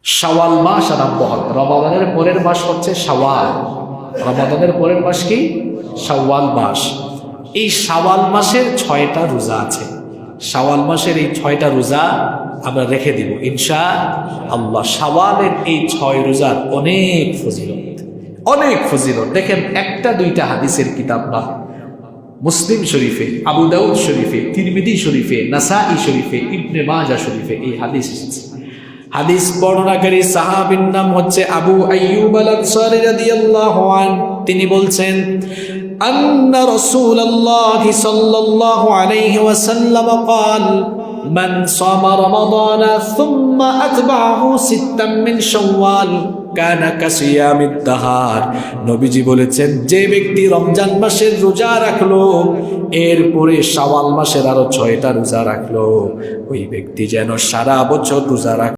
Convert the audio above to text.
শাওয়াল মাস আরম্ভ হবে। রমাদানের পরের মাস হচ্ছে শাওয়াল। রমাদানের পরের মাস কি? শাওয়াল মাস। এই শাওয়াল মাসের 6টা রোজা আছে। শাওয়াল মাসের এই 6টা রোজা আমরা রেখে দিব ইনশাআল্লাহ। শাওয়ালের এই 6 রোজার অনেক ফজিলত, অনেক ফজিলত। দেখেন, একটা দুইটা হাদিসের কিতাব না, মুসলিম শরীফে, আবু দাউদ শরীফে, তিরমিজি শরীফে, নাসাই শরীফে, ইবনে মাজাহ শরীফে এই হাদিস এসেছে। হাদিস বর্ণনাকারী সাহাবীর নাম হচ্ছে আবু আইয়ুব আল আনসারী রাদিয়াল্লাহু আনহু। তিনি বলছেন, আন্না রাসূলুল্লাহ সাল্লাল্লাহু আলাইহি ওয়াসাল্লাম قال من صام رمضان ثم أتبعه ستا من شوال كان كصيام الدهر। নবীজি বলেছেন, যে ব্যক্তি রমজান মাসের রোজা রাখলো এরপরে শাওয়াল মাসের আরো 6টা রোজা রাখলো, ওই ব্যক্তি যেন সারা বছর রোজা রাখে।